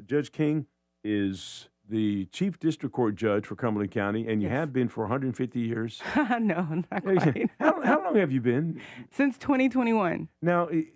Judge King is the Chief District Court Judge for Cumberland County, and you Yes. have been for 150 years. No, not quite. How long have you been? Since 2021. Now, the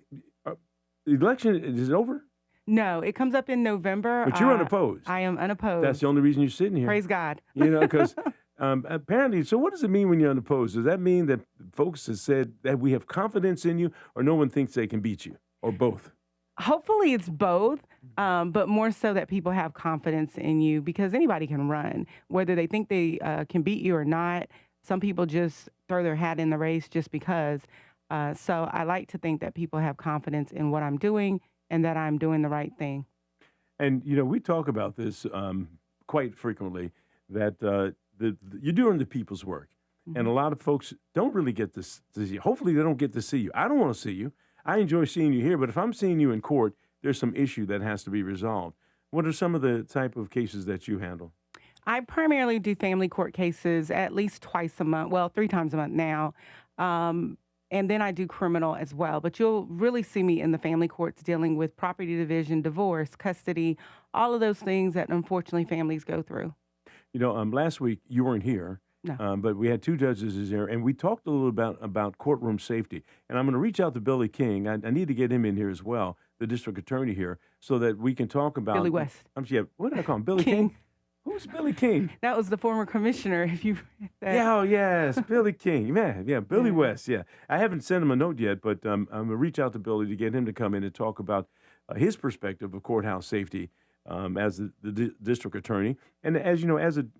election is it over? No, it comes up in November. But you're unopposed. I am unopposed. That's the only reason you're sitting here. Praise God. Because apparently, so what does it mean when you're unopposed? Does that mean that folks have said that we have confidence in you, or no one thinks they can beat you, or both? Hopefully it's both, but more so that people have confidence in you, because anybody can run, whether they think they can beat you or not. Some people just throw their hat in the race just because. So I like to think that people have confidence in what I'm doing and that I'm doing the right thing. And, we talk about this quite frequently, that you're doing the people's work. Mm-hmm. And a lot of folks don't really get to see you. Hopefully they don't get to see you. I don't want to see you. I enjoy seeing you here, but if I'm seeing you in court, there's some issue that has to be resolved. What are some of the type of cases that you handle? I primarily do family court cases at least twice a month, well, 3 times a month now. And then I do criminal as well. But you'll really see me in the family courts dealing with property division, divorce, custody, all of those things that unfortunately families go through. Last week you weren't here. No. But we had 2 judges there, and we talked a little about courtroom safety. And I'm going to reach out to Billy King. I need to get him in here as well, the district attorney here, so that we can talk about... Billy West. What did I call him? Billy King? Who's Billy King? That was the former commissioner, if you... Yeah, oh, yes, Billy King. Man, yeah, Billy West, yeah. I haven't sent him a note yet, but I'm going to reach out to Billy to get him to come in and talk about his perspective of courthouse safety as the district attorney. And as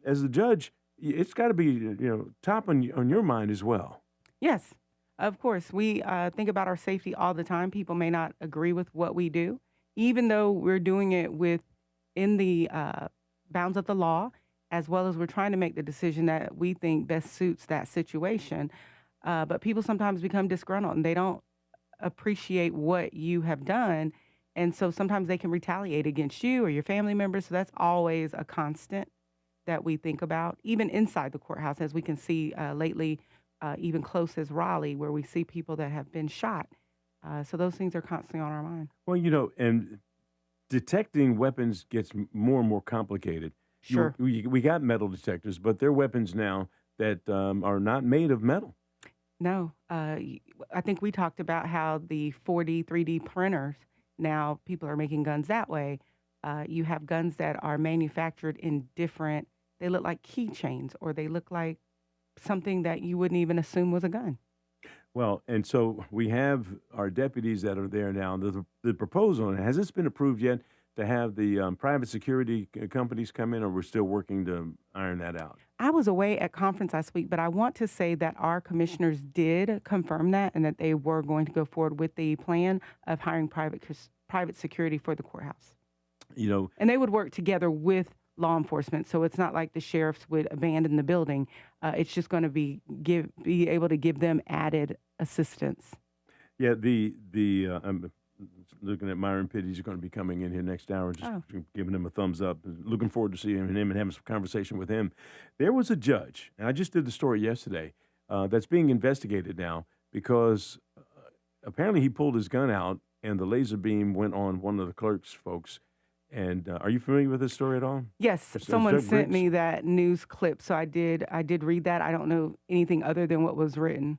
as a judge, it's got to be, top on your mind as well. Yes, of course. We think about our safety all the time. People may not agree with what we do, even though we're doing it within the bounds of the law, as well as we're trying to make the decision that we think best suits that situation. But people sometimes become disgruntled and they don't appreciate what you have done. And so sometimes they can retaliate against you or your family members. So that's always a constant that we think about, even inside the courthouse, as we can see lately, even close as Raleigh, where we see people that have been shot. So those things are constantly on our mind. Well, and detecting weapons gets more and more complicated. Sure. We got metal detectors, but they're weapons now that are not made of metal. No. I think we talked about how the 4D, 3D printers, now people are making guns that way. You have guns that are manufactured in different, they look like keychains, or they look like something that you wouldn't even assume was a gun. Well, and so we have our deputies that are there now. The proposal, has this been approved yet, to have the private security companies come in, or we're still working to iron that out? I was away at conference last week, but I want to say that our commissioners did confirm that and that they were going to go forward with the plan of hiring private security for the courthouse. And they would work together with law enforcement, so it's not like the sheriffs would abandon the building. It's just going to be able to give them added assistance. Yeah, I'm looking at Myron Pitt. He's going to be coming in here next hour, just giving him a thumbs up. Looking forward to seeing him and having some conversation with him. There was a judge, and I just did the story yesterday, that's being investigated now because apparently he pulled his gun out and the laser beam went on one of the clerk's folks. And are you familiar with this story at all? Yes, someone sent me that news clip, so I did read that. I don't know anything other than what was written.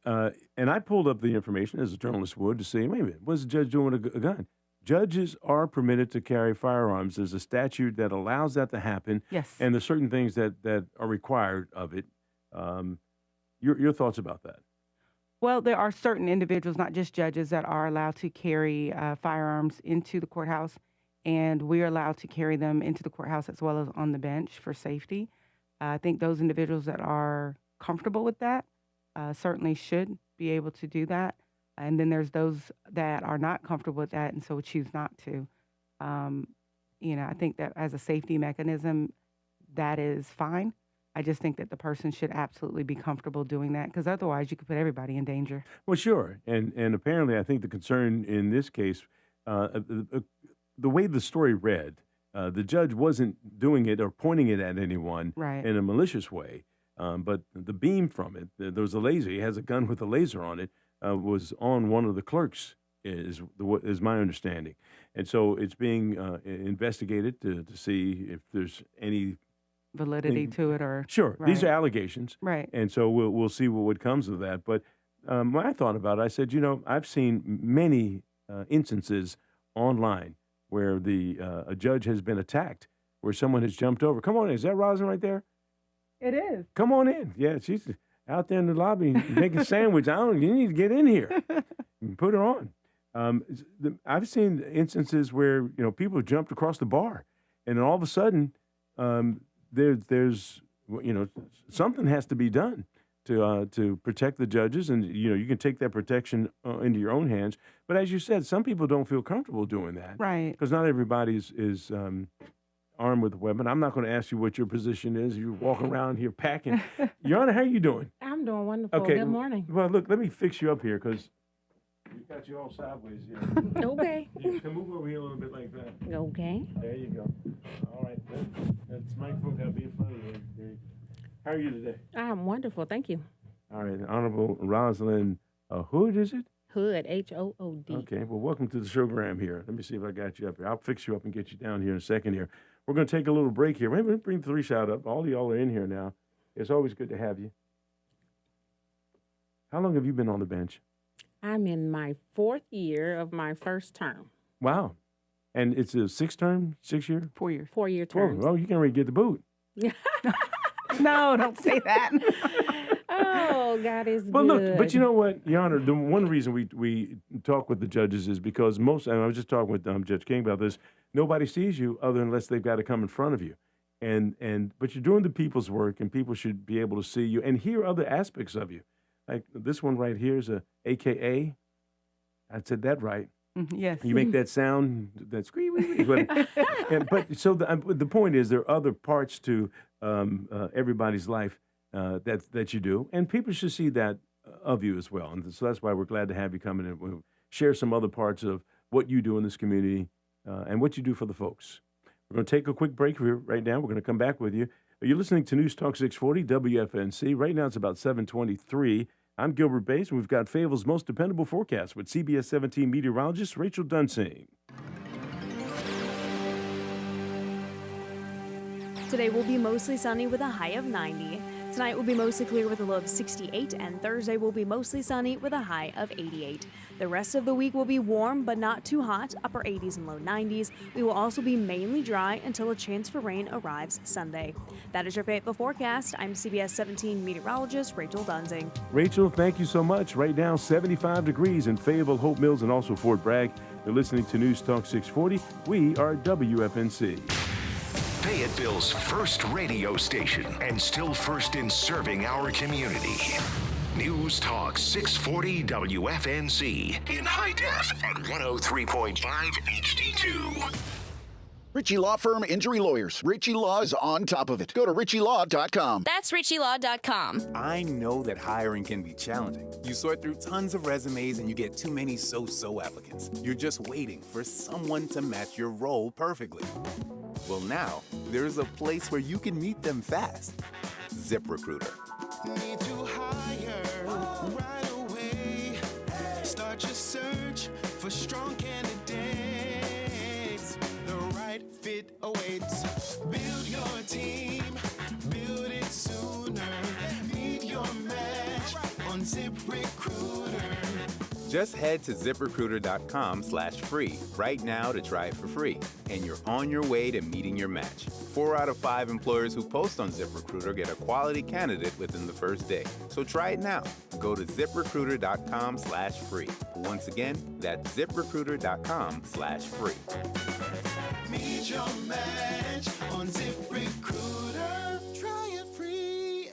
And I pulled up the information, as a journalist would, to see, wait a minute, what's the judge doing with a gun? Judges are permitted to carry firearms. There's a statute that allows that to happen. Yes. And there's certain things that are required of it. Your thoughts about that? Well, there are certain individuals, not just judges, that are allowed to carry firearms into the courthouse. And we are allowed to carry them into the courthouse as well as on the bench for safety. I think those individuals that are comfortable with that certainly should be able to do that. And then there's those that are not comfortable with that and so choose not to. I think that as a safety mechanism, that is fine. I just think that the person should absolutely be comfortable doing that, because otherwise you could put everybody in danger. Well, sure. And apparently I think the concern in this case, the way the story read, the judge wasn't doing it or pointing it at anyone in a malicious way. But the beam from it, there was a laser. He has a gun with a laser on it, was on one of the clerks is my understanding. And so it's being investigated to see if there's any validity to it, or sure. right. These are allegations, Right. and so we'll see what comes of that. But when I thought about it, I said, I've seen many instances online where a judge has been attacked, where someone has jumped over. Come on in. Is that Rosin right there? It is. Come on in. Yeah, she's out there in the lobby making a sandwich. You need to get in here. Put her on. I've seen instances where people have jumped across the bar, and then all of a sudden, there's something has to be done to protect the judges, and you can take that protection into your own hands. But as you said, some people don't feel comfortable doing that, right? Because not everybody is armed with a weapon. I'm not going to ask you what your position is. You walk around here packing. Your Honor, how are you doing? I'm doing wonderful. Okay. Good morning. Well, look, let me fix you up here because we got you all sideways here. Okay. You can move over here a little bit like that. Okay. There you go. All right. That's microphone got to be in front of you. There you go. How are you today? I'm wonderful. Thank you. All right. Honorable Rosalind Hood, is it? Hood, H-O-O-D. Okay. Well, welcome to the showgram here. Let me see if I got you up here. I'll fix you up and get you down here in a second here. We're going to take a little break here. Maybe bring the 3-shot up. All of y'all are in here now. It's always good to have you. How long have you been on the bench? I'm in my 4th year of my first term. Wow. And it's a 6-year? 4 years. 4-year terms. Oh, you can already get the boot. No, don't say that. Oh, God is But good. look, but you know what, Your Honor, the one reason we talk with the judges is because and I was just talking with Judge King about this, nobody sees you unless they've got to come in front of you. But you're doing the people's work, and people should be able to see you and hear other aspects of you. Like this one right here is a AKA. I said that right. Yes. You make that sound, that squee. But so the point is, there are other parts to everybody's life that you do, and people should see that of you as well. And so that's why we're glad to have you come in and we'll share some other parts of what you do in this community and what you do for the folks. We're going to take a quick break here right now. We're going to come back with you. You're listening to News Talk 640 WFNC. Right now it's about 7:23. I'm Gilbert Bates, and we've got Fayetteville's most dependable forecast with CBS 17 meteorologist Rachel Dunsing. Today will be mostly sunny with a high of 90. Tonight will be mostly clear with a low of 68, and Thursday will be mostly sunny with a high of 88. The rest of the week will be warm but not too hot, upper 80s and low 90s. We will also be mainly dry until a chance for rain arrives Sunday. That is your Fayetteville forecast. I'm CBS 17 meteorologist Rachel Dunsing. Rachel, thank you so much. Right now, 75 degrees in Fayetteville, Hope Mills, and also Fort Bragg. You're listening to News Talk 640. We are WFNC. Fayetteville's first radio station, and still first in serving our community. News Talk 640 WFNC in high def at 103.5 HD2. Ritchie Law Firm Injury Lawyers. Ritchie Law is on top of it. Go to ritchielaw.com. That's ritchielaw.com. I know that hiring can be challenging. You sort through tons of resumes and you get too many so-so applicants. You're just waiting for someone to match your role perfectly. Well, now, there's a place where you can meet them fast. ZipRecruiter. Need to hire right away. Start your search for strong candidates. The right fit awaits. Build your team, build it sooner. Meet your match on ZipRecruiter. Just head to ZipRecruiter.com/free right now to try it for free, and you're on your way to meeting your match. 4 out of 5 employers who post on ZipRecruiter get a quality candidate within the first day. So try it now. Go to ZipRecruiter.com/free. Once again, that's ZipRecruiter.com/free. Meet your match on ZipRecruiter. Try it free.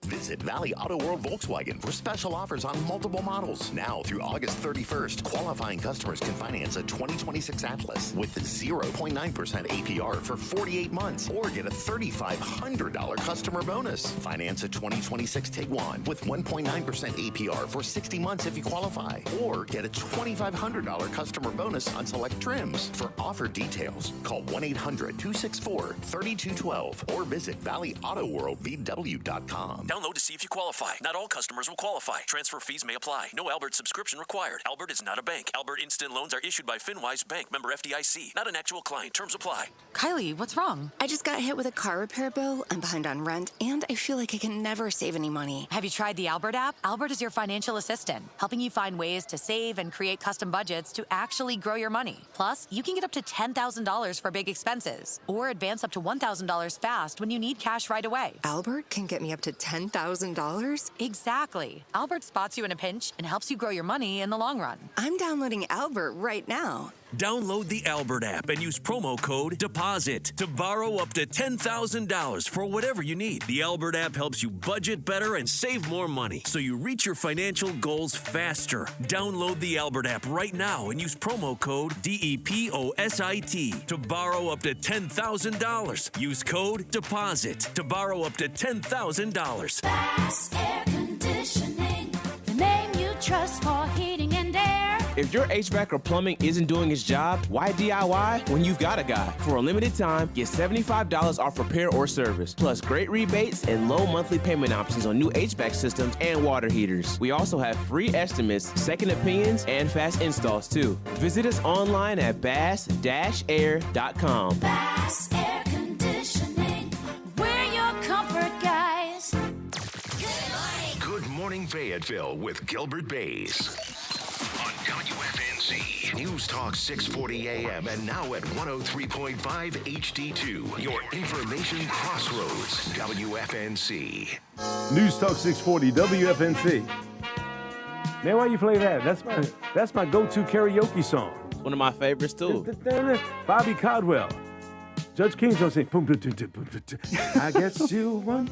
Visit Valley Auto World Volkswagen for special offers on multiple models. Now through August 31st, qualifying customers can finance a 2026 Atlas with 0.9% APR for 48 months or get a $3,500 customer bonus. Finance a 2026 Tiguan with 1.9% APR for 60 months if you qualify, or get a $2,500 customer bonus on select trims. For offer details, call 1-800-264-3212 or visit ValleyAutoWorldVW.com. Download the see if you qualify. Not all customers will qualify. Transfer fees may apply. No Albert subscription required. Albert is not a bank. Albert Instant Loans are issued by FinWise Bank, member FDIC. Not an actual client. Terms apply. Kylie, what's wrong? I just got hit with a car repair bill. I'm behind on rent, and I feel like I can never save any money. Have you tried the Albert app? Albert is your financial assistant, helping you find ways to save and create custom budgets to actually grow your money. Plus, you can get up to $10,000 for big expenses, or advance up to $1,000 fast when you need cash right away. Albert can get me up to $10,000? Exactly. Albert spots you in a pinch and helps you grow your money in the long run. I'm downloading Albert right now. Download the Albert app and use promo code DEPOSIT to borrow up to $10,000 for whatever you need. The Albert app helps you budget better and save more money so you reach your financial goals faster. Download the Albert app right now and use promo code DEPOSIT to borrow up to $10,000. Use code DEPOSIT to borrow up to $10,000. Bass Air Conditioning, the name you trust for heating and air. If your HVAC or plumbing isn't doing its job, why DIY when you've got a guy? For a limited time, get $75 off repair or service, plus great rebates and low monthly payment options on new HVAC systems and water heaters. We also have free estimates, second opinions, and fast installs too. Visit us online at bass-air.com. Bass Air Conditioning, we're your comfort guys. Good morning, Fayetteville with Gilbert Bays. On WFNZ, News Talk 640 AM and now at 103.5 HD2. Your information crossroads, WFNZ. News Talk 640 WFNZ. Man, why you play that? That's my go-to karaoke song. One of my favorites too. Bobby Caldwell. Judge King's gonna sing. I guess you won.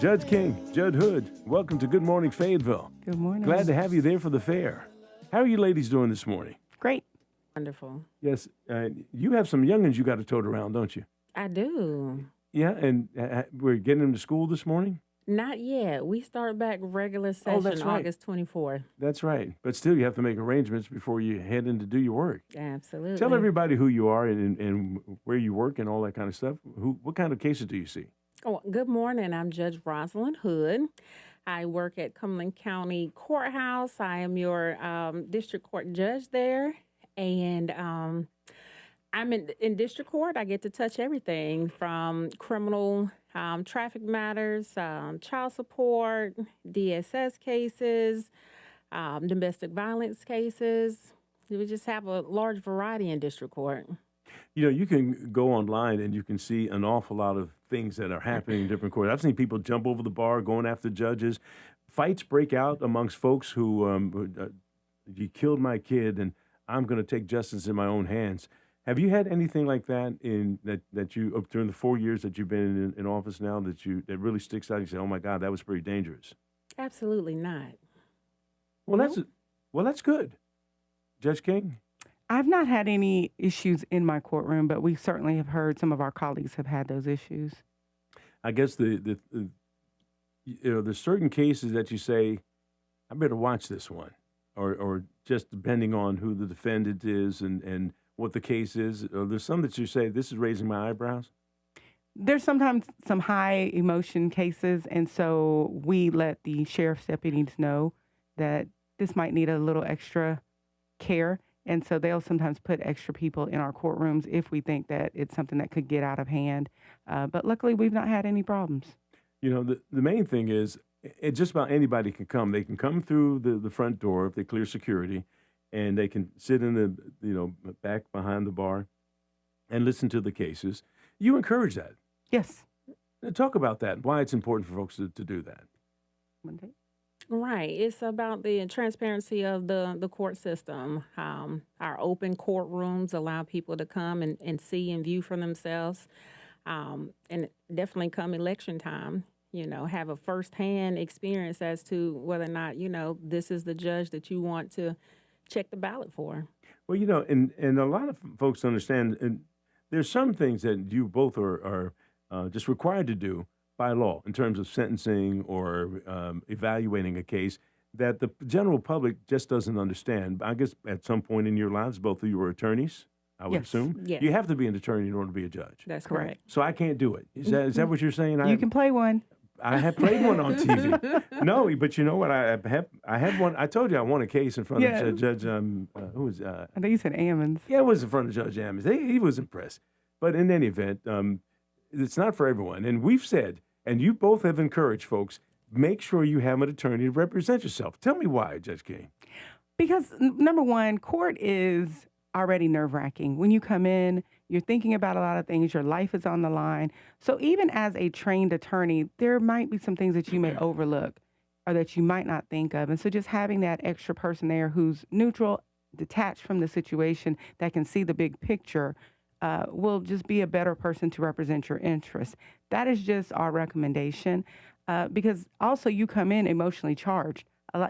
Judge King, Judd Hood, welcome to Good Morning Fayetteville. Good morning. Glad to have you there for the fair. How are you ladies doing this morning? Great. Wonderful. Yes, you have some youngins you got to tote around, don't you? I do. Yeah, and we're getting them to school this morning? Not yet. We start back regular session that's right. August 24th. That's right. But still, you have to make arrangements before you head in to do your work. Absolutely. Tell everybody who you are and where you work and all that kind of stuff. What kind of cases do you see? Oh, good morning. I'm Judge Rosalind Hood. I work at Cumberland County Courthouse. I am your district court judge there. And I'm in district court. I get to touch everything from criminal traffic matters, child support, DSS cases, domestic violence cases. We just have a large variety in district court. You know, you can go online and you can see an awful lot of things that are happening in different courts. I've seen people jump over the bar going after judges. Fights break out amongst folks who, you killed my kid and I'm going to take justice in my own hands. Have you had anything like that that you during the 4 years that you've been in office now that really sticks out? You say, "Oh my God, that was pretty dangerous." Absolutely not. Well, that's good, Judge King. I've not had any issues in my courtroom, but we certainly have heard some of our colleagues have had those issues. I guess there's certain cases that you say, I better watch this one, or just depending on who the defendant is and what the case is. Or there's some that you say, this is raising my eyebrows. There's sometimes some high emotion cases, and so we let the sheriff's deputies know that this might need a little extra care. And so they'll sometimes put extra people in our courtrooms if we think that it's something that could get out of hand. But luckily, we've not had any problems. You know, the main thing is just about anybody can come. They can come through the front door if they clear security, and they can sit in the back behind the bar and listen to the cases. You encourage that. Yes. Talk about that, why it's important for folks to do that. Right. It's about the transparency of the court system. Our open courtrooms allow people to come and see and view for themselves. And definitely come election time, have a firsthand experience as to whether or not, this is the judge that you want to check the ballot for. Well, and a lot of folks understand, and there's some things that you both are just required to do by law in terms of sentencing or evaluating a case that the general public just doesn't understand. I guess at some point in your lives, both of you were attorneys, I would assume. Yes. You have to be an attorney in order to be a judge. That's correct. So I can't do it. Is that what you're saying? You can play one. I have played one on TV. No, but you know what? I had one. I told you I won a case in front of Judge. Who was? I think you said Ammons. Yeah, it was in front of Judge Ammons. He was impressed. But in any event, it's not for everyone. And we've said, and you both have encouraged folks, make sure you have an attorney to represent yourself. Tell me why, Judge King. Because number one, court is already nerve-wracking. When you come in, you're thinking about a lot of things. Your life is on the line. So even as a trained attorney, there might be some things that you may overlook or that you might not think of. And so just having that extra person there who's neutral, detached from the situation, that can see the big picture, will just be a better person to represent your interests. That is just our recommendation, because also you come in emotionally charged.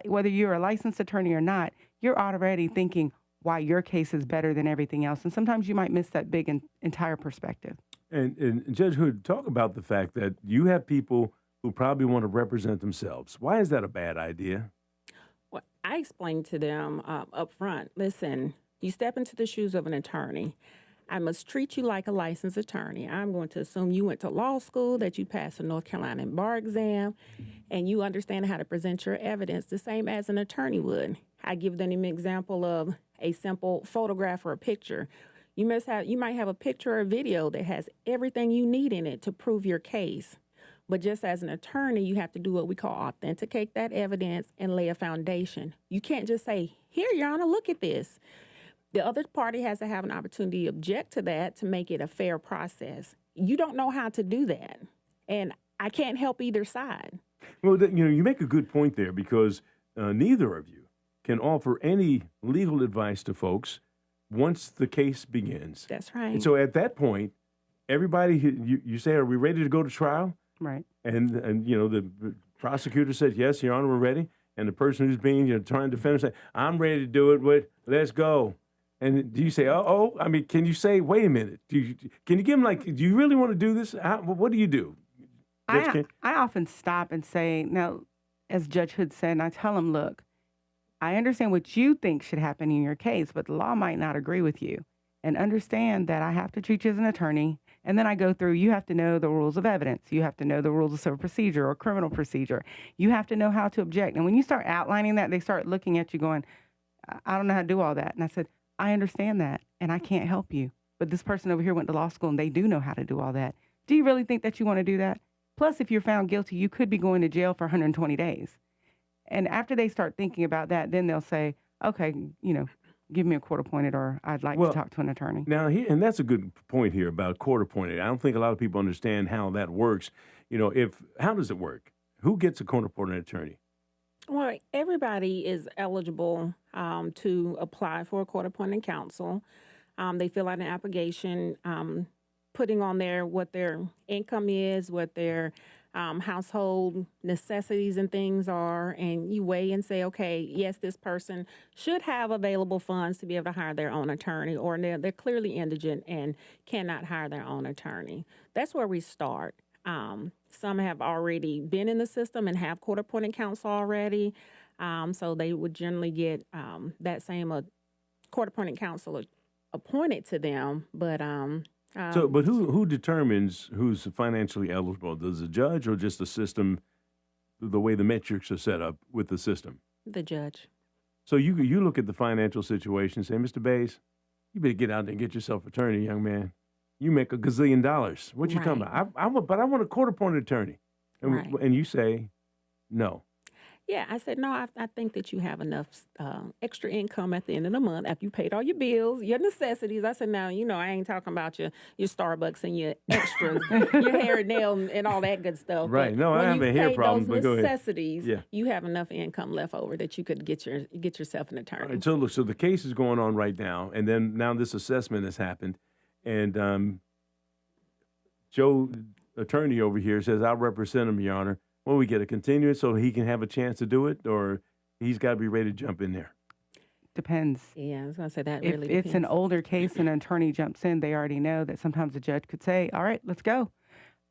Whether you're a licensed attorney or not, you're already thinking why your case is better than everything else. And sometimes you might miss that big and entire perspective. And Judge Hood, talk about the fact that you have people who probably want to represent themselves. Why is that a bad idea? Well, I explained to them up front, listen, you step into the shoes of an attorney. I must treat you like a licensed attorney. I'm going to assume you went to law school, that you passed a North Carolina bar exam, and you understand how to present your evidence the same as an attorney would. I give them an example of a simple photograph or a picture. You might have a picture or a video that has everything you need in it to prove your case. But just as an attorney, you have to do what we call authenticate that evidence and lay a foundation. You can't just say, here, Your Honor, look at this. The other party has to have an opportunity to object to that to make it a fair process. You don't know how to do that, and I can't help either side. Well, you make a good point there, because neither of you can offer any legal advice to folks once the case begins. That's right. And so at that point, everybody, you say, are we ready to go to trial? Right. And the prosecutor said, yes, Your Honor, we're ready. And the person who's being trying to defend say, I'm ready to do it, but let's go. And do you say, uh-oh? I mean, can you say, wait a minute? Can you give them, do you really want to do this? What do you do? I often stop and say, now, as Judge Hood said, and I tell them, look, I understand what you think should happen in your case, but the law might not agree with you. And understand that I have to treat you as an attorney. And then I go through, you have to know the rules of evidence. You have to know the rules of civil procedure or criminal procedure. You have to know how to object. And when you start outlining that, they start looking at you going, I don't know how to do all that. And I said, I understand that, and I can't help you. But this person over here went to law school, and they do know how to do all that. Do you really think that you want to do that? Plus, if you're found guilty, you could be going to jail for 120 days. And after they start thinking about that, then they'll say, okay, give me a court appointed, or I'd like to talk to an attorney. Now, and that's a good point here about court appointed. I don't think a lot of people understand how that works. How does it work? Who gets a court appointed attorney? Well, everybody is eligible to apply for a court-appointed counsel. They fill out an application, putting on there what their income is, what their household necessities and things are, and you weigh and say, okay, yes, this person should have available funds to be able to hire their own attorney, or they're clearly indigent and cannot hire their own attorney. That's where we start. Some have already been in the system and have court-appointed counsel already, so they would generally get that same court-appointed counsel appointed to them. But but who determines who's financially eligible? Does the judge, or just the system, the way the metrics are set up with the system? The judge. So you look at the financial situation and say, Mr. Bays, you better get out there and get yourself an attorney, young man. You make $1 gazillion. What you talking about? I want a court-appointed attorney. And you say, no. Yeah, I said, no, I think that you have enough extra income at the end of the month after you paid all your bills, your necessities. I said, now, I ain't talking about your Starbucks and your extras, your hair and nail and all that good stuff. Right. But no, I have a hair problem, but go ahead. Necessities, you have enough income left over that you could get yourself an attorney. Right, so the case is going on right now, and then now this assessment has happened, and Joe, attorney over here, says, I'll represent him, Your Honor. Well, we get a continuance so he can have a chance to do it, or he's got to be ready to jump in there? Depends. Yeah, I was going to say that if really it's depends. an older case and an attorney jumps in, they already know that sometimes the judge could say, all right, let's go.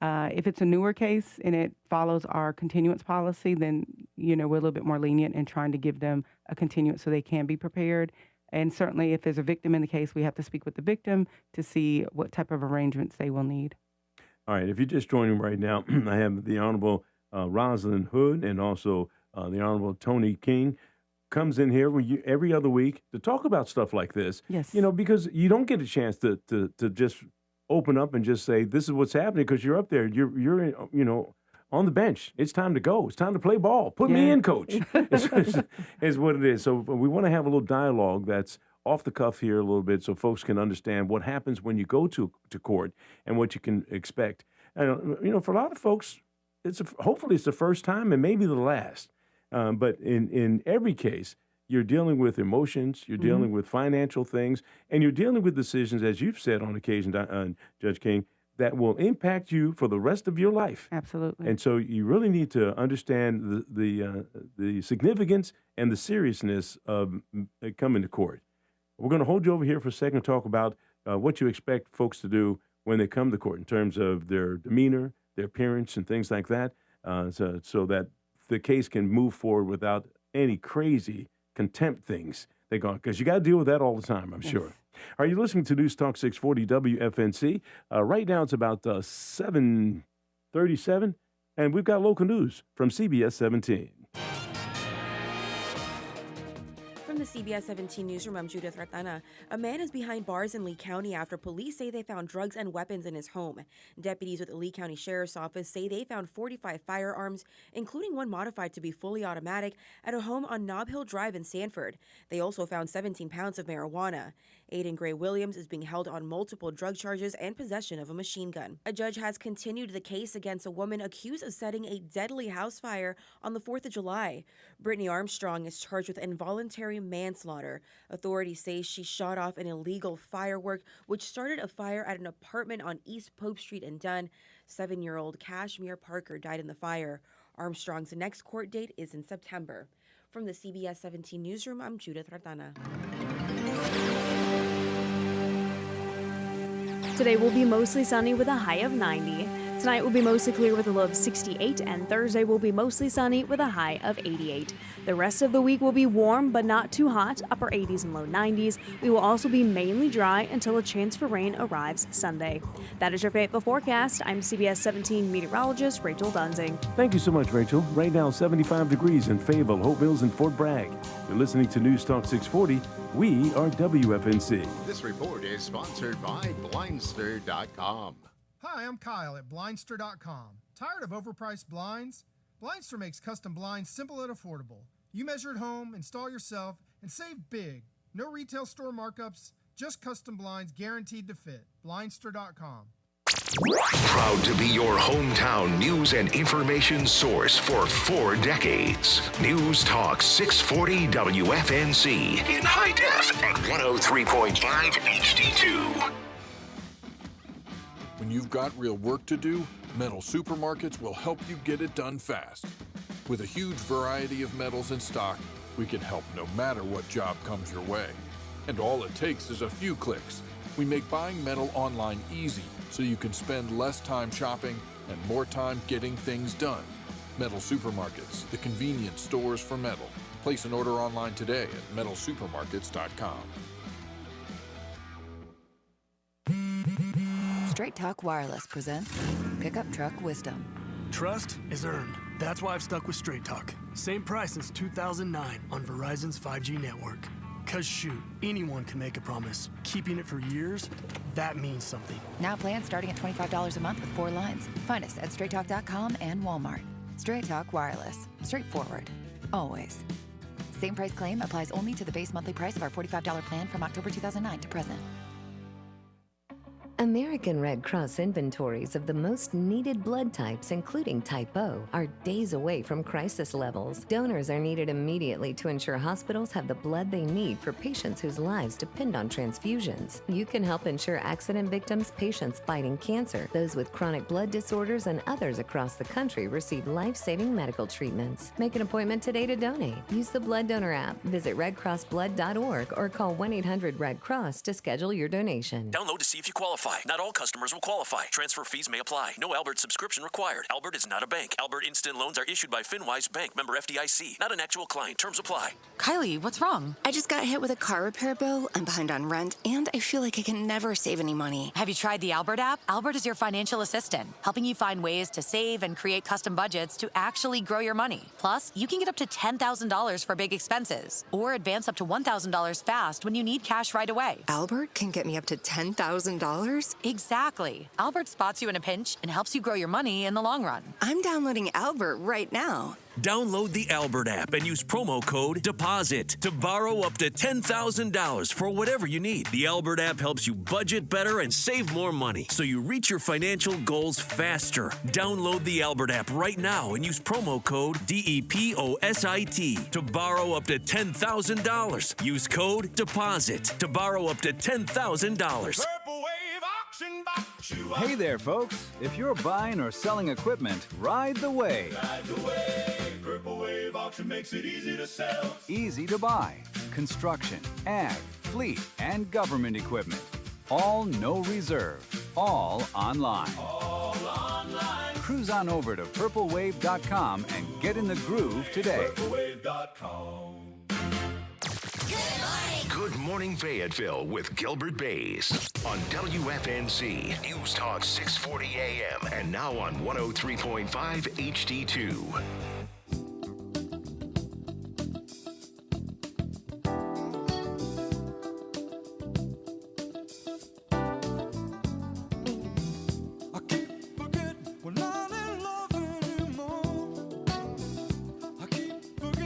If it's a newer case and it follows our continuance policy, then, we're a little bit more lenient in trying to give them a continuance so they can be prepared. And certainly if there's a victim in the case, we have to speak with the victim to see what type of arrangements they will need. All right, if you're just joining right now, I have the Honorable Rosalind Hood and also the Honorable Tony King comes in here every other week to talk about stuff like this. Yes. Because you don't get a chance to just open up and just say, this is what's happening, because you're up there. You're on the bench. It's time to go. It's time to play ball. Put me in, coach, is what it is. So we want to have a little dialogue that's off the cuff here a little bit so folks can understand what happens when you go to court and what you can expect. And, for a lot of folks, hopefully it's the first time and maybe the last. But in every case, you're dealing with emotions, you're dealing with financial things, and you're dealing with decisions, as you've said on occasion, Judge King, that will impact you for the rest of your life. Absolutely. And so you really need to understand the significance and the seriousness of coming to court. We're going to hold you over here for a second and talk about what you expect folks to do when they come to court in terms of their demeanor, their appearance, and things like that, so that the case can move forward without any crazy contempt things they go on, because you got to deal with that all the time, I'm sure. Are you listening to News Talk 640 WFNC? Right now it's about 7:37, and we've got local news from CBS 17. From the CBS 17 newsroom, I'm Judith Ratana. A man is behind bars in Lee County after police say they found drugs and weapons in his home. Deputies with the Lee County Sheriff's Office say they found 45 firearms, including one modified to be fully automatic, at a home on Nob Hill Drive in Sanford. They also found 17 pounds of marijuana. Aiden Gray Williams is being held on multiple drug charges and possession of a machine gun. A judge has continued the case against a woman accused of setting a deadly house fire on the 4th of July. Brittany Armstrong is charged with involuntary manslaughter. Authorities say she shot off an illegal firework, which started a fire at an apartment on East Pope Street in Dunn. 7-year-old Kashmir Parker died in the fire. Armstrong's next court date is in September. From the CBS 17 newsroom, I'm Judith Ratana. Today will be mostly sunny with a high of 90. Tonight will be mostly clear with a low of 68, and Thursday will be mostly sunny with a high of 88. The rest of the week will be warm but not too hot, upper 80s and low 90s. We will also be mainly dry until a chance for rain arrives Sunday. That is your Fayetteville forecast. I'm CBS 17 meteorologist Rachel Dunsing. Thank you so much, Rachel. Right now, 75 degrees in Fayetteville, Hope Mills, and Fort Bragg. You're listening to News Talk 640. We are WFNC. This report is sponsored by Blindster.com. Hi, I'm Kyle at Blindster.com. Tired of overpriced blinds? Blindster makes custom blinds simple and affordable. You measure at home, install yourself, and save big. No retail store markups, just custom blinds guaranteed to fit. Blindster.com. Proud to be your hometown news and information source for 4 decades. News Talk 640 WFNC in high def at 103.5 HD2. When you've got real work to do, Metal Supermarkets will help you get it done fast. With a huge variety of metals in stock, we can help no matter what job comes your way. And all it takes is a few clicks. We make buying metal online easy so you can spend less time shopping and more time getting things done. Metal Supermarkets, the convenience stores for metal. Place an order online today at metalsupermarkets.com. Straight Talk Wireless presents Pickup Truck Wisdom. Trust is earned. That's why I've stuck with Straight Talk. Same price since 2009 on Verizon's 5G network. Cause shoot, anyone can make a promise. Keeping it for years, that means something. Now plans starting at $25 a month with 4 lines. Find us at StraightTalk.com and Walmart. Straight Talk Wireless. Straightforward. Always. Same price claim applies only to the base monthly price of our $45 plan from October 2009 to present. American Red Cross inventories of the most needed blood types, including Type O, are days away from crisis levels. Donors are needed immediately to ensure hospitals have the blood they need for patients whose lives depend on transfusions. You can help ensure accident victims, patients fighting cancer, those with chronic blood disorders, and others across the country receive life-saving medical treatments. Make an appointment today to donate. Use the Blood Donor app, visit redcrossblood.org, or call 1-800-RED-CROSS to schedule your donation. Download to see if you qualify. qualify. Not all customers will qualify. Transfer fees may apply. No Albert subscription required. Albert is not a bank. Albert Instant Loans are issued by FinWise Bank, member FDIC. Not an actual client. Terms apply. Kylie, what's wrong? I just got hit with a car repair bill. I'm behind on rent, and I feel like I can never save any money. Have you tried the Albert app? Albert is your financial assistant, helping you find ways to save and create custom budgets to actually grow your money. Plus, you can get up to $10,000 for big expenses or advance up to $1,000 fast when you need cash right away. Albert can get me up to $10,000? Exactly. Albert spots you in a pinch and helps you grow your money in the long run. I'm downloading Albert right now. Download the Albert app and use promo code DEPOSIT to borrow up to $10,000 for whatever you need. The Albert app helps you budget better and save more money so you reach your financial goals faster. Download the Albert app right now and use promo code DEPOSIT to borrow up to $10,000. Use code DEPOSIT to borrow up to $10,000. Hey there, folks. If you're buying or selling equipment, ride the wave. Ride the wave. Purple Wave Auction makes it easy to sell. Easy to buy. Construction, ag, fleet, and government equipment. All no reserve. All online. All online. Cruise on over to purplewave.com and get in the groove today. Purplewave.com. Good Morning Fayetteville with Gilbert Bays on WFNC News Talk 640 AM and now on 103.5 HD2.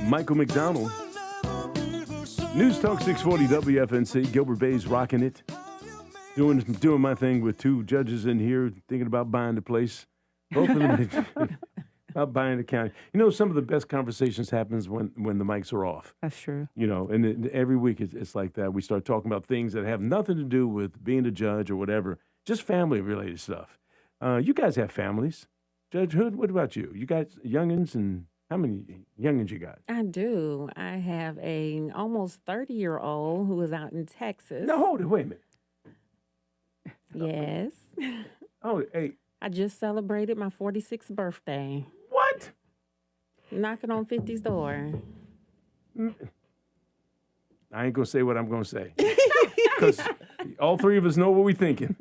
Michael McDonald. News Talk 640 WFNC. Gilbert Bays rocking it. Doing my thing with two judges in here thinking about buying the place. Both of them about buying the county. You know, some of the best conversations happens when the mics are off. That's true. You know, and every week it's like that. We start talking about things that have nothing to do with being a judge or whatever, just family-related stuff. You guys have families. Judge Hood, what about you? You got youngins, and how many youngins you got? I do. I have a almost 30-year-old who is out in Texas. No, hold it. Wait a minute. Yes. Oh, hey. I just celebrated my 46th birthday. What? Knocking on 50's door. I ain't going to say what I'm going to say. Because all three of us know what we're thinking.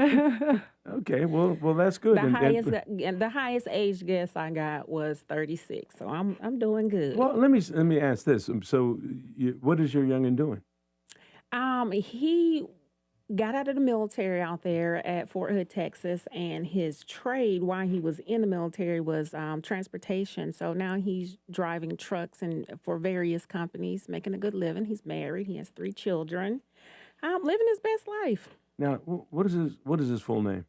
Okay, well, that's good. The highest age guess I got was 36, so I'm doing good. Well, let me ask this. So, what is your youngin doing? He got out of the military out there at Fort Hood, Texas, and his trade while he was in the military was transportation. So now he's driving trucks and for various companies, making a good living. He's married. He has 3 children. Living his best life. Now, what is his full name?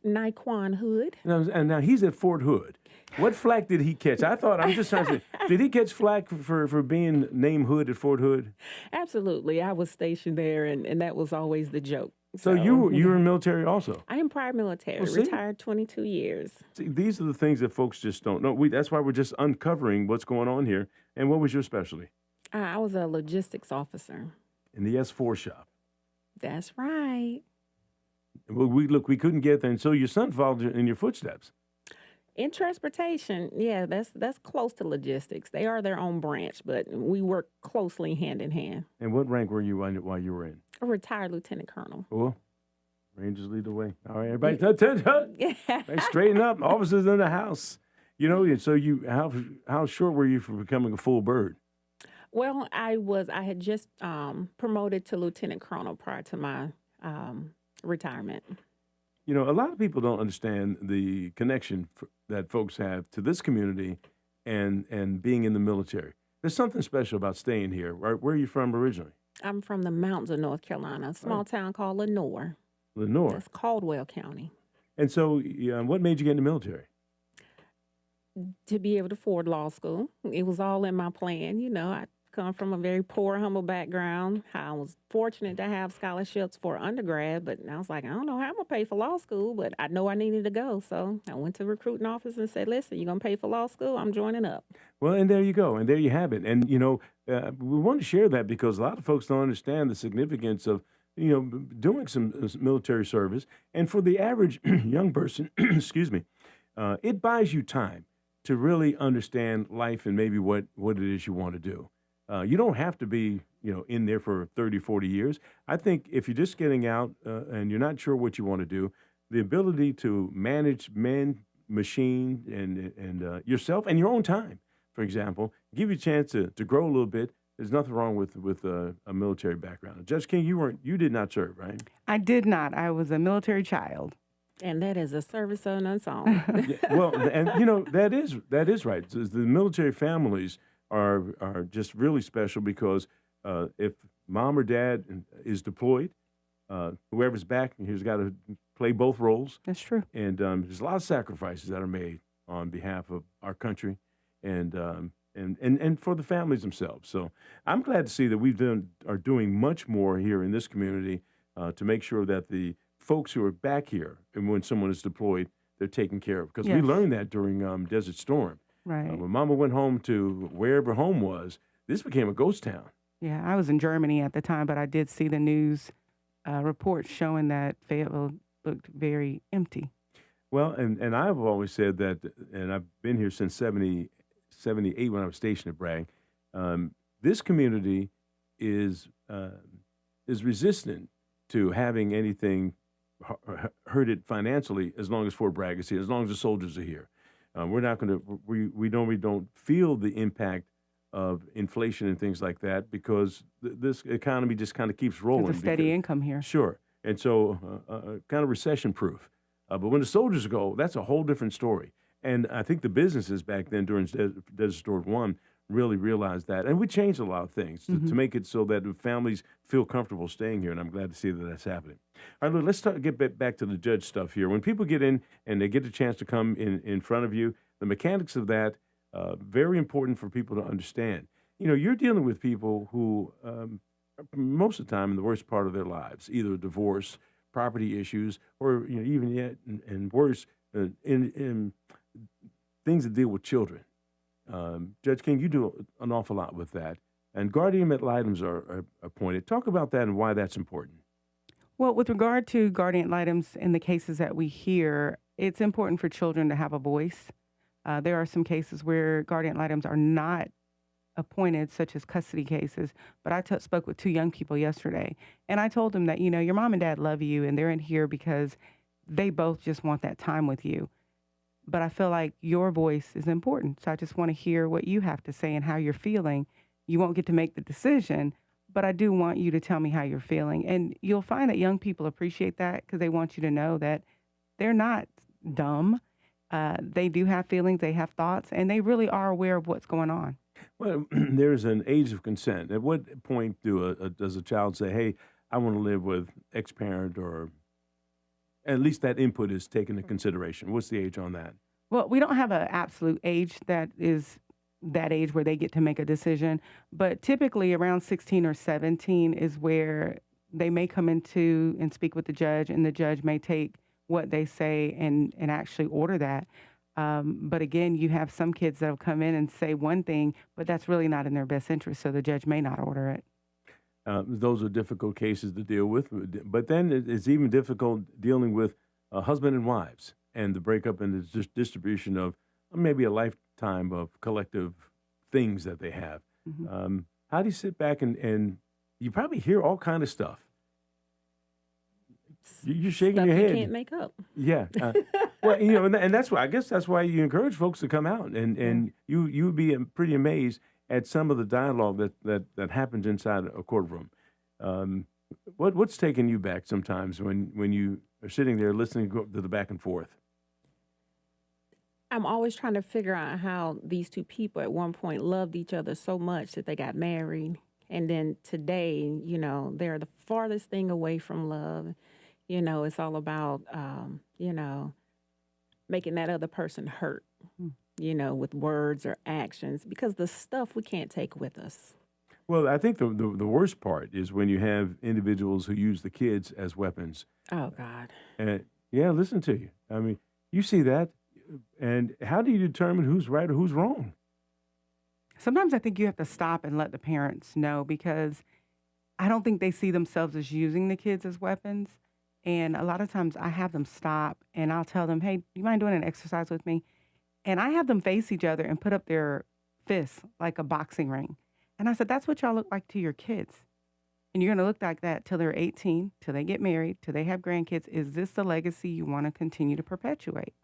Naquan Hood. And now he's at Fort Hood. What flack did he catch? I'm just trying to say, did he catch flack for being named Hood at Fort Hood? Absolutely. I was stationed there, and that was always the joke. So you were in the military also? I am prior military, retired 22 years. See, these are the things that folks just don't know. That's why we're just uncovering what's going on here. And what was your specialty? I was a logistics officer. In the S4 shop? That's right. Well, we couldn't get there, and so your son followed in your footsteps. In transportation, yeah, that's close to logistics. They are their own branch, but we work closely hand in hand. And what rank were you while you were in? A retired lieutenant colonel. Well, Rangers lead the way. All right, everybody, straighten up. Officers in the house. You know, and so how short were you from becoming a full bird? Well, I had just promoted to lieutenant colonel prior to my retirement. You know, a lot of people don't understand the connection that folks have to this community and being in the military. There's something special about staying here. Right? Where are you from originally? I'm from the mountains of North Carolina, a small town called Lenoir. Lenoir? That's Caldwell County. And so what made you get in the military? To be able to afford law school. It was all in my plan. You know, I come from a very poor, humble background. I was fortunate to have scholarships for undergrad, but I was like, I don't know how I'm going to pay for law school, but I know I needed to go. So I went to the recruiting office and said, listen, you're going to pay for law school? I'm joining up. Well, and there you go. And there you have it. And, you know, we want to share that because a lot of folks don't understand the significance of doing some military service. And for the average young person, excuse me, it buys you time to really understand life and maybe what it is you want to do. You don't have to be, in there for 30, 40 years. I think if you're just getting out and you're not sure what you want to do, the ability to manage men, machine, and yourself and your own time, for example, give you a chance to grow a little bit. There's nothing wrong with a military background. Judge King, you did not serve, right? I did not. I was a military child. And that is a service unsung. Yeah, well, and that is right. The military families are just really special because if mom or dad is deployed, whoever's back here's got to play both roles. That's true. And there's a lot of sacrifices that are made on behalf of our country, and for the families themselves. So I'm glad to see that are doing much more here in this community to make sure that the folks who are back here and when someone is deployed, they're taken care of. Because we learned that during Desert Storm. Right. When Mama went home to wherever home was, this became a ghost town. Yeah, I was in Germany at the time, but I did see the news reports showing that Fayetteville looked very empty. Well, and I've always said that, and I've been here since 78 when I was stationed at Bragg. This community is resistant to having anything hurt it financially as long as Fort Bragg is here, as long as the soldiers are here. We're not going to, we normally don't feel the impact of inflation and things like that because this economy just kind of keeps rolling. There's a steady income here. Sure. And so kind of recession-proof. But when the soldiers go, that's a whole different story. And I think the businesses back then during Desert Storm 1 really realized that. And we changed a lot of things to make it so that the families feel comfortable staying here, and I'm glad to see that that's happening. All right, let's get back to the judge stuff here. When people get in and they get a chance to come in front of you, the mechanics of that, very important for people to understand. You're dealing with people who, most of the time, in the worst part of their lives, either divorce, property issues, or even yet, and worse, in things that deal with children. Judge King, you do an awful lot with that. And guardian ad litems are appointed. Talk about that and why that's important. Well, with regard to guardian ad litems in the cases that we hear, it's important for children to have a voice. There are some cases where guardian ad litems are not appointed, such as custody cases. But I spoke with two young people yesterday, and I told them that, your mom and dad love you, and they're in here because they both just want that time with you. But I feel like your voice is important. So I just want to hear what you have to say and how you're feeling. You won't get to make the decision, but I do want you to tell me how you're feeling. And you'll find that young people appreciate that because they want you to know that they're not dumb. They do have feelings, they have thoughts, and they really are aware of what's going on. Well, there's an age of consent. At what point does a child say, hey, I want to live with X parent, or at least that input is taken into consideration? What's the age on that? Well, we don't have an absolute age that is that age where they get to make a decision, but typically around 16 or 17 is where they may come into and speak with the judge, and the judge may take what they say and actually order that. But again, you have some kids that will come in and say one thing, but that's really not in their best interest, so the judge may not order it. Those are difficult cases to deal with. But then it's even difficult dealing with husband and wives and the breakup and the distribution of maybe a lifetime of collective things that they have. How do you sit back and you probably hear all kind of stuff? You're shaking Stuff your head. You can't make up. Yeah. Well, and that's why, I guess that's why you encourage folks to come out, and you would be pretty amazed at some of the dialogue that happens inside a courtroom. What's taking you back sometimes when you are sitting there listening to the back and forth? I'm always trying to figure out how these two people at one point loved each other so much that they got married. And then today, they're the farthest thing away from love. It's all about, making that other person hurt, with words or actions, because the stuff we can't take with us. Well, I think the worst part is when you have individuals who use the kids as weapons. Oh, God. And yeah, listen to you. I mean, you see that. And how do you determine who's right or who's wrong? Sometimes I think you have to stop and let the parents know, because I don't think they see themselves as using the kids as weapons. And a lot of times I have them stop and I'll tell them, hey, you mind doing an exercise with me? And I have them face each other and put up their fists like a boxing ring. And I said, that's what y'all look like to your kids. And you're going to look like that till they're 18, till they get married, till they have grandkids. Is this the legacy you want to continue to perpetuate?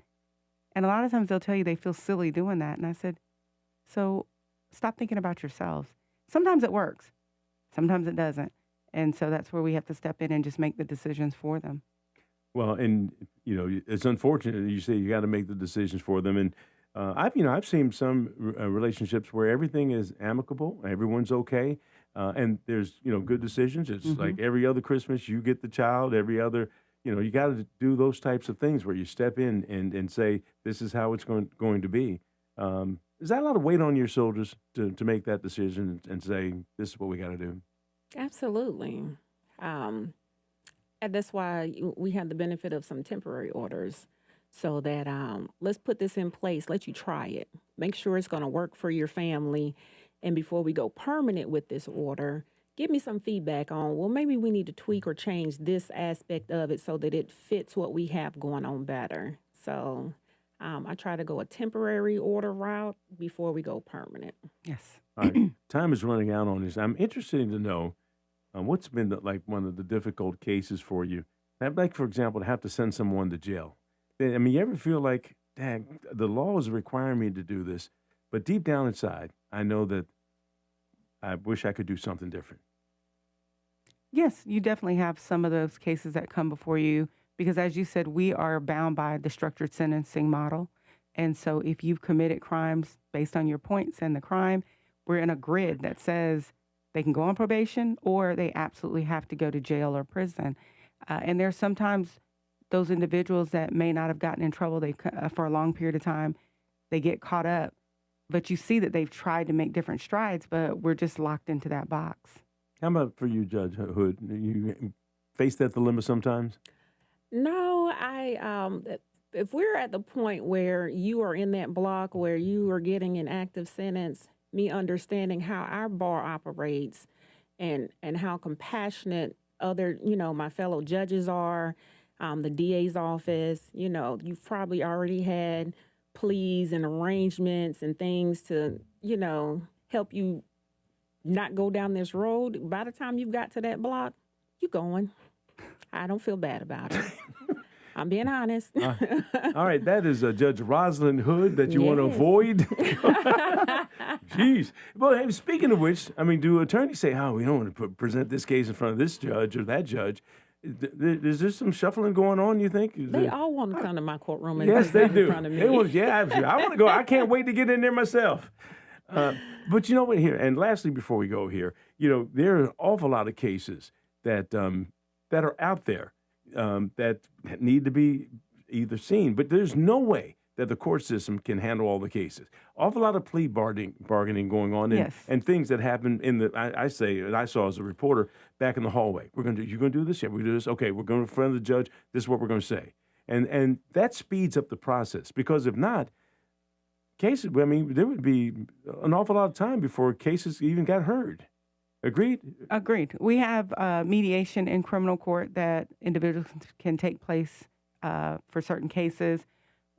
And a lot of times they'll tell you they feel silly doing that. And I said, so stop thinking about yourselves. Sometimes it works. Sometimes it doesn't. And so that's where we have to step in and just make the decisions for them. Well, and, it's unfortunate. You say you got to make the decisions for them. And I've seen some relationships where everything is amicable, everyone's okay, and there's good decisions. It's like every other Christmas you get the child, every other you got to do those types of things where you step in and say this is how it's going to be. Is that a lot of weight on your shoulders to make that decision and say this is what we got to do? Absolutely. And that's why we have the benefit of some temporary orders. So that let's put this in place, let you try it. Make sure it's going to work for your family. And before we go permanent with this order, give me some feedback on, well, maybe we need to tweak or change this aspect of it so that it fits what we have going on better. So I try to go a temporary order route before we go permanent. Yes. All right. Time is running out on this. I'm interested to know what's been one of the difficult cases for you. Like, for example, to have to send someone to jail. I mean, you ever feel like, dang, the law is requiring me to do this, but deep down inside, I know that I wish I could do something different. Yes, you definitely have some of those cases that come before you because, as you said, we are bound by the structured sentencing model. And so if you've committed crimes based on your points and the crime, we're in a grid that says they can go on probation or they absolutely have to go to jail or prison. And there's sometimes those individuals that may not have gotten in trouble for a long period of time, they get caught up. But you see that they've tried to make different strides, but we're just locked into that box. How about for you, Judge Hood? You face that dilemma sometimes? No, if we're at the point where you are in that block where you are getting an active sentence, me understanding how our bar operates and how compassionate other, my fellow judges are, the DA's office, you've probably already had pleas and arrangements and things to, help you not go down this road. By the time you've got to that block, you're going. I don't feel bad about it. I'm being honest. All right, that is Judge Rosalind Hood that you want to avoid. Jeez. Well, hey, speaking of which, do attorneys say, we don't want to present this case in front of this judge or that judge? Is there some shuffling going on, you think? They all want to come to my courtroom and yes, they do. in front of me. I want to go. I can't wait to get in there myself. But you know what, here, and lastly, before we go here, there are an awful lot of cases that are out there that need to be either seen, but there's no way that the court system can handle all the cases. Awful lot of plea bargaining going on, and things that happen I saw as a reporter back in the hallway. You're going to do this? Yeah, we do this. Okay, we're going in front of the judge. This is what we're going to say. And that speeds up the process because if not, cases, there would be an awful lot of time before cases even got heard. Agreed? Agreed. We have mediation in criminal court that individuals can take place for certain cases.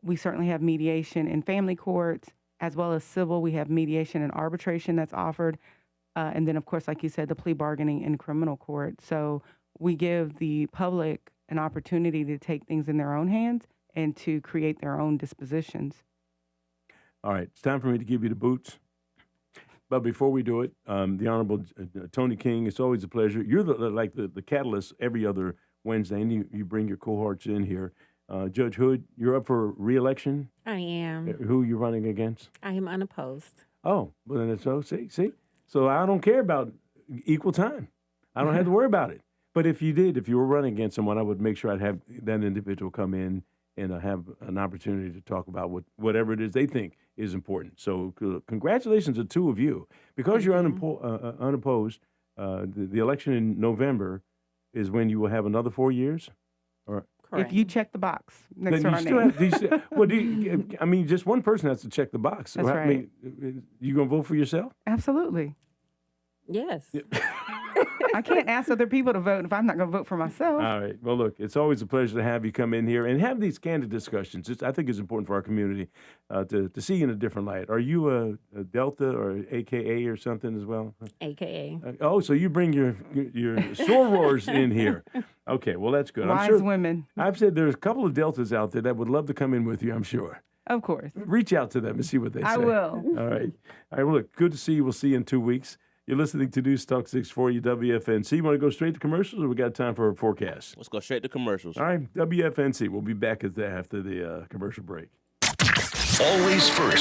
We certainly have mediation in family courts, as well as civil. We have mediation and arbitration that's offered. And then, of course, like you said, the plea bargaining in criminal court. So we give the public an opportunity to take things in their own hands and to create their own dispositions. All right. It's time for me to give you the boots. But before we do it, the Honorable Toni King, it's always a pleasure. You're the catalyst every other Wednesday, and you bring your cohorts in here. Judge Hood, you're up for re-election? I am. Who are you running against? I am unopposed. Oh, well, then see? So I don't care about equal time. I don't have to worry about it. But if you were running against someone, I would make sure I'd have that individual come in and have an opportunity to talk about whatever it is they think is important. So congratulations to two of you. Because you're unopposed, the election in November is when you will have another 4 years? Or If you check the box next to our name. Just one person has to check the box. That's right. You going to vote for yourself? Absolutely. Yes. Yeah. I can't ask other people to vote if I'm not going to vote for myself. All right. Well, look, it's always a pleasure to have you come in here and have these candid discussions. I think it's important for our community to see you in a different light. Are you a Delta or AKA or something as well? AKA. So you bring your sorors in here. Okay, well, that's good. Wise I'm sure, women. I've said there's a couple of Deltas out there that would love to come in with you, I'm sure. Of course. Reach out to them and see what they say. I will. All right. Well, look, good to see you. We'll see you in 2 weeks. You're listening to News Talk 640 WFNC. You want to go straight to commercials or we got time for a forecast? Let's go straight to commercials. All right, WFNC. We'll be back after the commercial break. Always first